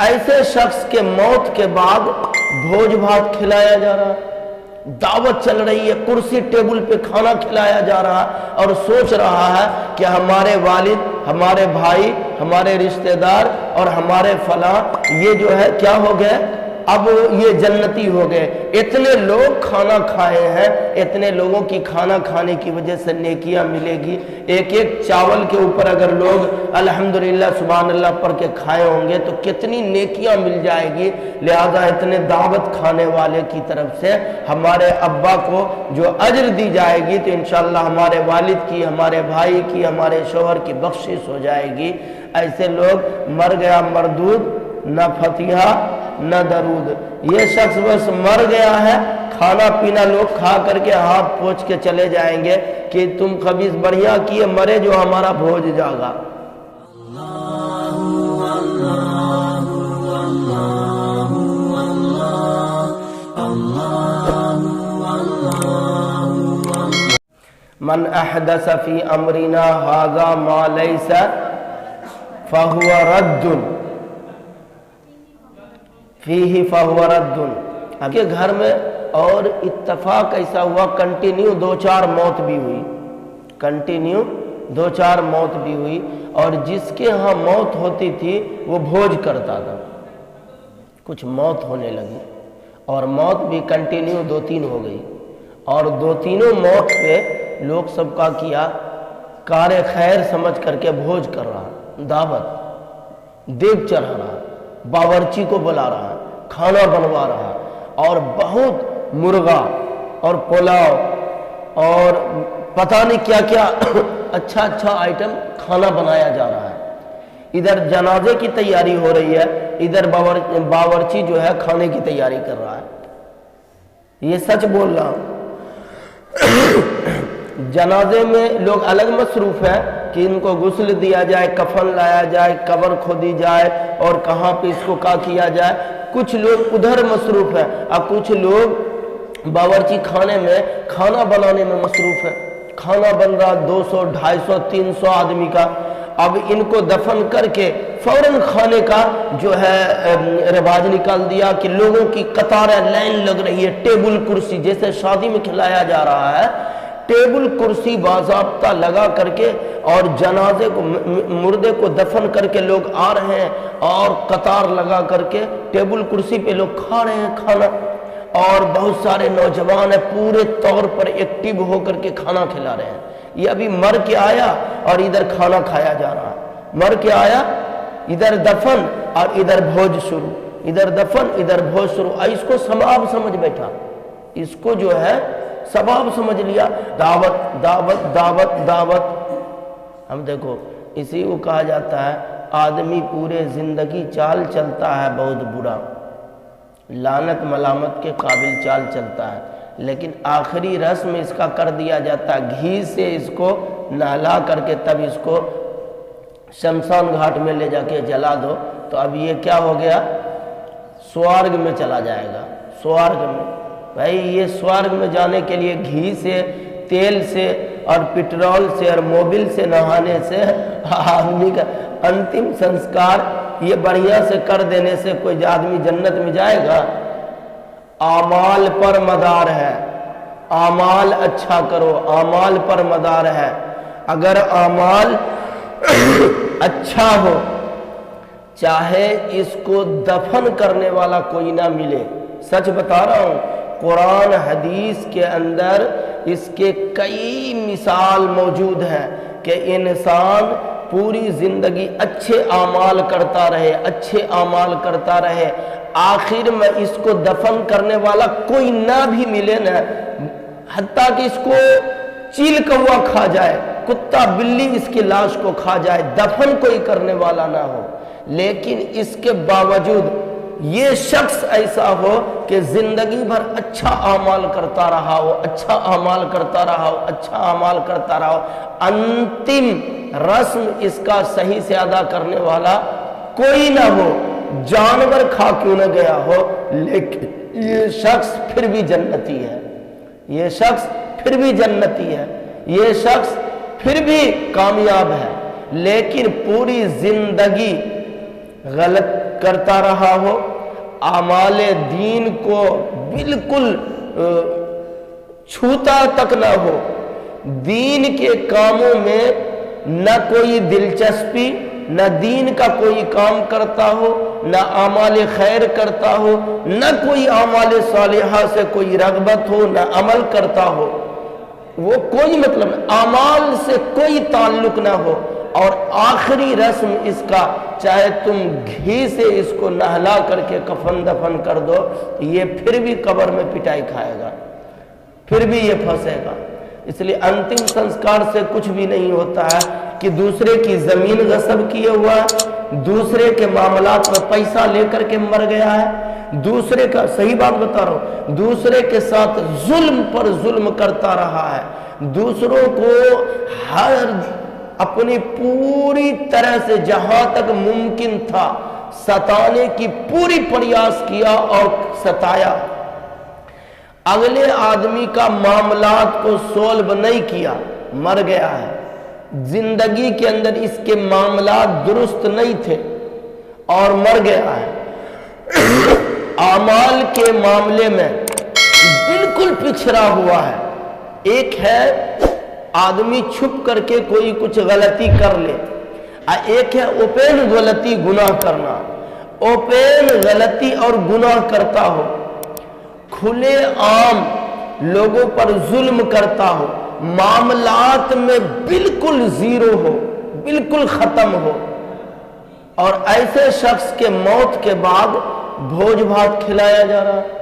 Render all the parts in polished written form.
ایسے شخص کے موت کے بعد بھوج بھات کھلایا جا رہا ہے، دعوت چل رہی ہے، کرسی ٹیبل پہ کھانا کھلایا جا رہا ہے، اور سوچ رہا ہے کہ ہمارے والد، ہمارے بھائی، ہمارے رشتہ دار اور ہمارے فلاں یہ جو ہے کیا ہو گئے، اب یہ جنتی ہو گئے۔ اتنے لوگ کھانا کھائے ہیں، اتنے لوگوں کی کھانا کھانے کی وجہ سے نیکیاں ملے گی۔ ایک ایک چاول کے اوپر اگر لوگ الحمدللہ سبحان اللہ پڑھ کے کھائے ہوں گے تو کتنی نیکیاں مل جائے گی۔ لہذا اتنے دعوت کھانے والے کی طرف سے ہمارے ابا کو جو اجر دی جائے گی تو انشاءاللہ ہمارے والد کی، ہمارے بھائی کی، ہمارے شوہر کی بخشش ہو جائے گی۔ ایسے لوگ مر گیا مردود، نہ فتحہ نہ درود، یہ شخص بس مر گیا ہے، کھانا پینا لوگ کھا کر کے ہاتھ پوچھ کے چلے جائیں گے کہ تم خبیث بڑھیا کیے مرے جو ہمارا بھوج جاگا۔ من احدث فی امرنا ھذا ما لیس فہو رد فیہ فہو رد۔ اب کے گھر میں اور اتفاق ایسا ہوا کنٹینیو 2-4 موت بھی ہوئی، کنٹینیو 2-4 موت بھی ہوئی، اور جس کے ہاں موت ہوتی تھی وہ بھوج کرتا تھا۔ کچھ موت ہونے لگی اور موت بھی کنٹینیو 2-3 ہو گئی، اور 2-3 موت پہ لوگ سب کا کیا کار خیر سمجھ کر کے بھوج کر رہا، دعوت، دیگ چڑھا رہا، باورچی کو بلا رہا، کھانا بنوا رہا، اور بہت مرغا اور پلاؤ اور پتہ نہیں کیا کیا اچھا اچھا آئٹم کھانا بنایا جا رہا ہے۔ ادھر جنازے کی تیاری ہو رہی ہے، ادھر باورچی جو ہے کھانے کی تیاری کر رہا ہے۔ یہ سچ بول رہا ہوں۔ جنازے میں لوگ الگ مصروف ہیں کہ ان کو غسل دیا جائے، کفن لایا جائے، قبر کھودی جائے اور کہاں پہ اس کو کیا کیا جائے۔ کچھ لوگ ادھر مصروف ہیں اور کچھ لوگ باورچی خانے میں کھانا بنانے میں مصروف ہیں۔ کھانا بن رہا 200 250 300 آدمی کا۔ اب ان کو دفن کر کے فوراً کھانے کا جو ہے رواج نکال دیا کہ لوگوں کی قطاریں لائن لگ رہی ہے، ٹیبل کرسی جیسے شادی میں کھلایا جا رہا ہے، ٹیبل کرسی باضابطہ لگا کر کے، اور جنازے کو مردے کو دفن کر کے لوگ آ رہے ہیں اور قطار لگا کر کے ٹیبل کرسی پہ لوگ کھا رہے ہیں کھانا، اور بہت سارے نوجوان ہیں پورے طور پر ایکٹیو ہو کر کے کھانا کھلا رہے ہیں۔ یہ ابھی مر کے آیا اور ادھر کھانا کھایا جا رہا ہے، مر کے آیا ادھر دفن اور ادھر بھوج شروع، ادھر دفن ادھر بھوج شروع۔ اس کو ثواب سمجھ بیٹھا، اس کو جو ہے ثواب سمجھ لیا، دعوت دعوت دعوت دعوت۔ ہم دیکھو اسی کو کہا جاتا ہے آدمی پورے زندگی چال چلتا ہے بہت برا، لعنت ملامت کے قابل چال چلتا ہے، لیکن آخری رسم اس کا کر دیا جاتا ہے، گھی سے اس کو نہلا کر کے تب اس کو شمشان گھاٹ میں لے جا کے جلا دو، تو اب یہ کیا ہو گیا، سوارگ میں چلا جائے گا۔ سوارگ میں بھائی، یہ سوارگ میں جانے کے لیے گھی سے، تیل سے اور پٹرول سے اور موبل سے نہانے سے آدمی کا انتم سنسکار یہ بڑھیا سے کر دینے سے کوئی آدمی جنت میں جائے گا؟ اعمال پر مدار ہے، اعمال اچھا کرو، اعمال پر مدار ہے۔ اگر اعمال اچھا ہو، چاہے اس کو دفن کرنے والا کوئی نہ ملے، سچ بتا رہا ہوں، قرآن حدیث کے اندر اس کے کئی مثال موجود ہیں کہ انسان پوری زندگی اچھے اعمال کرتا رہے، اچھے اعمال کرتا رہے، آخر میں اس کو دفن کرنے والا کوئی نہ بھی ملے نا، حتیٰ کہ اس کو چیل کوا کھا جائے، کتا بلی اس کی لاش کو کھا جائے، دفن کوئی کرنے والا نہ ہو، لیکن اس کے باوجود یہ شخص ایسا ہو کہ زندگی بھر اچھا اعمال کرتا رہا ہو، اچھا اعمال کرتا رہا ہو، اچھا اعمال کرتا رہا ہو، انتم رسم اس کا صحیح سے ادا کرنے والا کوئی نہ ہو، جانور کھا کیوں نہ گیا ہو، لیکن یہ شخص پھر بھی جنتی ہے، یہ شخص پھر بھی جنتی ہے، یہ شخص پھر بھی کامیاب ہے، لیکن پوری زندگی غلط کرتا رہا ہو، اعمال دین کو بالکل چھوتا تک نہ ہو، دین کے کاموں میں نہ کوئی دلچسپی، نہ دین کا کوئی کام کرتا ہو، نہ اعمال خیر کرتا ہو، نہ کوئی اعمال صالحہ سے کوئی رغبت ہو، نہ عمل کرتا ہو، وہ کوئی مطلب نہیں، اعمال سے کوئی تعلق نہ ہو، اور آخری رسم اس کا چاہے تم گھی سے اس کو نہلا کر کے کفن دفن کر دو، یہ پھر بھی قبر میں پٹائی کھائے گا، پھر بھی یہ پھنسے گا۔ اس لیے انتم سنسکار سے کچھ بھی نہیں ہوتا ہے کہ دوسرے کی زمین غصب کیے ہوا ہے، دوسرے کے معاملات میں پیسہ لے کر کے مر گیا ہے، دوسرے کا، صحیح بات بتا رہا ہوں، دوسرے کے ساتھ ظلم پر ظلم کرتا رہا ہے، دوسروں کو ہر اپنی پوری طرح سے جہاں تک ممکن تھا ستانے کی پوری پریاس کیا اور ستایا، اگلے آدمی کا معاملات کو سولو نہیں کیا، مر گیا ہے، زندگی کے اندر اس کے معاملات درست نہیں تھے اور مر گیا ہے، اعمال کے معاملے میں بالکل پچھڑا ہوا ہے۔ ایک ہے آدمی چھپ کر کے کوئی کچھ غلطی کر لے، ایک ہے اوپین غلطی گناہ کرنا، اوپین غلطی اور گناہ کرتا ہو، کھلے عام لوگوں پر ظلم کرتا ہو، معاملات میں بالکل زیرو ہو، بالکل ختم ہو، اور ایسے شخص کے موت کے بعد بھوج بھات کھلایا جا رہا ہے،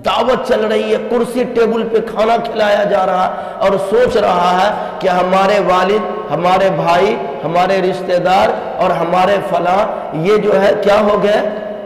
دعوت چل رہی ہے، کرسی ٹیبل پہ کھانا کھلایا جا رہا ہے، اور سوچ رہا ہے کہ ہمارے والد، ہمارے بھائی، ہمارے رشتہ دار اور ہمارے فلاں یہ جو ہے کیا ہو گئے،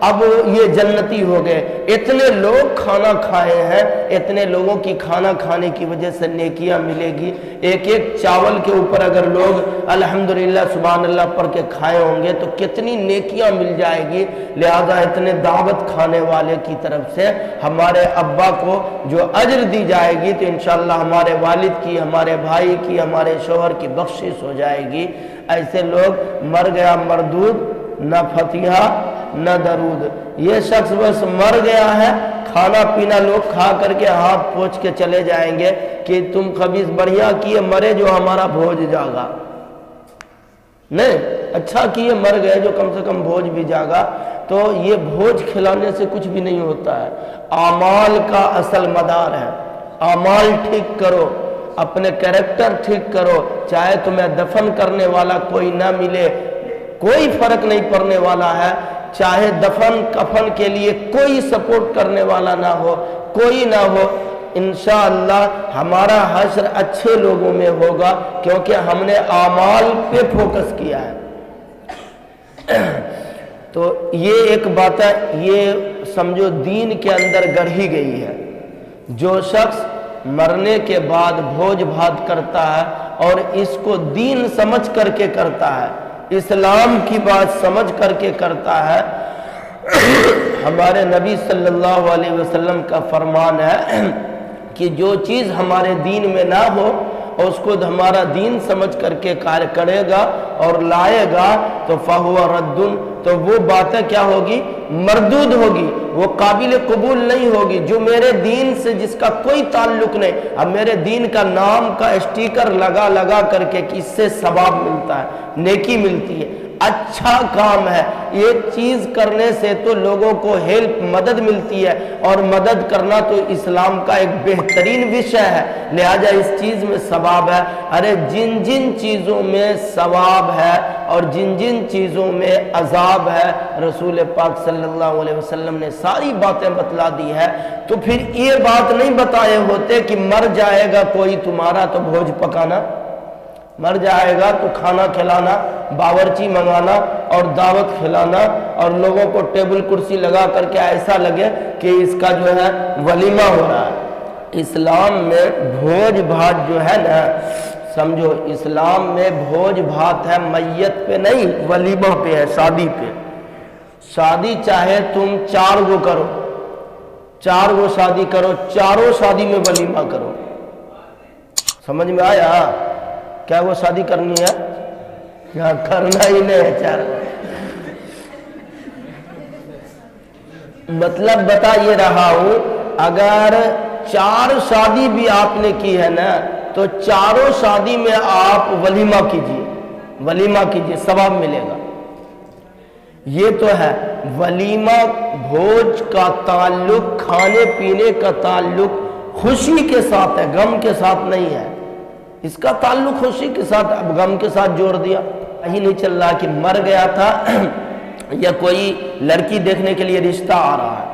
اب یہ جنتی ہو گئے، اتنے لوگ کھانا کھائے ہیں، اتنے لوگوں کی کھانا کھانے کی وجہ سے نیکیاں ملے گی، ایک ایک چاول کے اوپر اگر لوگ الحمدللہ سبحان اللہ پڑھ کے کھائے ہوں گے تو کتنی نیکیاں مل جائے گی، لہذا اتنے دعوت کھانے والے کی طرف سے ہمارے ابا کو جو اجر دی جائے گی تو انشاءاللہ ہمارے والد کی، ہمارے بھائی کی، ہمارے شوہر کی بخشش ہو جائے گی۔ ایسے لوگ مر گیا مردود، نہ فتحہ نہ درود، یہ شخص بس مر گیا ہے، کھانا پینا لوگ کھا کر کے ہاتھ پوچھ کے چلے جائیں گے کہ تم خبیث بڑھیا کیے مرے جو ہمارا بھوج جاگا، نہیں اچھا کیے مر گئے جو کم سے کم بھوج بھی جاگا۔ تو یہ بھوج کھلانے سے کچھ بھی نہیں ہوتا ہے، اعمال کا اصل مدار ہے، اعمال ٹھیک کرو، اپنے کریکٹر ٹھیک کرو، چاہے تمہیں دفن کرنے والا کوئی نہ ملے کوئی فرق نہیں پڑنے والا ہے، چاہے دفن کفن کے لیے کوئی سپورٹ کرنے والا نہ ہو، کوئی نہ ہو، انشاءاللہ ہمارا حشر اچھے لوگوں میں ہوگا کیونکہ ہم نے اعمال پہ فوکس کیا ہے۔ تو یہ ایک بات ہے، یہ سمجھو دین کے اندر گڑھی گئی ہے، جو شخص مرنے کے بعد بھوج بھات کرتا ہے اور اس کو دین سمجھ کر کے کرتا ہے، اسلام کی بات سمجھ کر کے کرتا ہے، ہمارے نبی صلی اللہ علیہ وسلم کا فرمان ہے کہ جو چیز ہمارے دین میں نہ ہو اس کو ہمارا دین سمجھ کر کے کار کرے گا اور لائے گا تو فَهُوَ رَدٌّ، تو وہ باتیں کیا ہوگی، مردود ہوگی، وہ قابل قبول نہیں ہوگی، جو میرے دین سے جس کا کوئی تعلق نہیں۔ اب میرے دین کا نام کا اسٹیکر لگا لگا کر کے کہ اس سے ثواب ملتا ہے، نیکی ملتی ہے، اچھا کام ہے، ایک چیز کرنے سے تو لوگوں کو ہیلپ مدد ملتی ہے، اور مدد کرنا تو اسلام کا ایک بہترین وشے ہے، لہذا اس چیز میں ثواب ہے۔ ارے جن جن چیزوں میں ثواب ہے اور جن جن چیزوں میں عذاب ہے، رسول پاک صلی اللہ علیہ وسلم نے ساری باتیں بتلا دی ہے، تو پھر یہ بات نہیں بتائے ہوتے کہ مر جائے گا کوئی تمہارا تو بھوج پکانا، مر جائے گا تو کھانا کھلانا، باورچی منگانا اور دعوت کھلانا، اور لوگوں کو ٹیبل کرسی لگا کر کے ایسا لگے کہ اس کا جو ہے ولیمہ ہو رہا ہے۔ اسلام میں بھوج بھات جو ہے نا، سمجھو اسلام میں بھوج بھات ہے میت پہ نہیں، ولیمہ پہ ہے، شادی پہ۔ شادی چاہے تم 4 گو کرو، 4 گو شادی کرو، چاروں شادی میں ولیمہ کرو، سمجھ میں آیا؟ کیا وہ شادی کرنی ہے؟ یہاں کرنا ہی نہیں ہے 4 گو، مطلب بتا یہ رہا ہوں، اگر 4 شادی بھی آپ نے کی ہے نا تو چاروں شادی میں آپ ولیمہ کیجئے، ثواب ملے گا۔ یہ تو ہے ولیمہ، بھوج کا تعلق، کھانے پینے کا تعلق خوشی کے ساتھ ہے، غم کے ساتھ نہیں ہے۔ اس کا تعلق خوشی کے ساتھ، اب غم کے ساتھ جوڑ دیا۔ ہی نہیں چل رہا کہ مر گیا تھا یا کوئی لڑکی دیکھنے کے لیے رشتہ آ رہا ہے،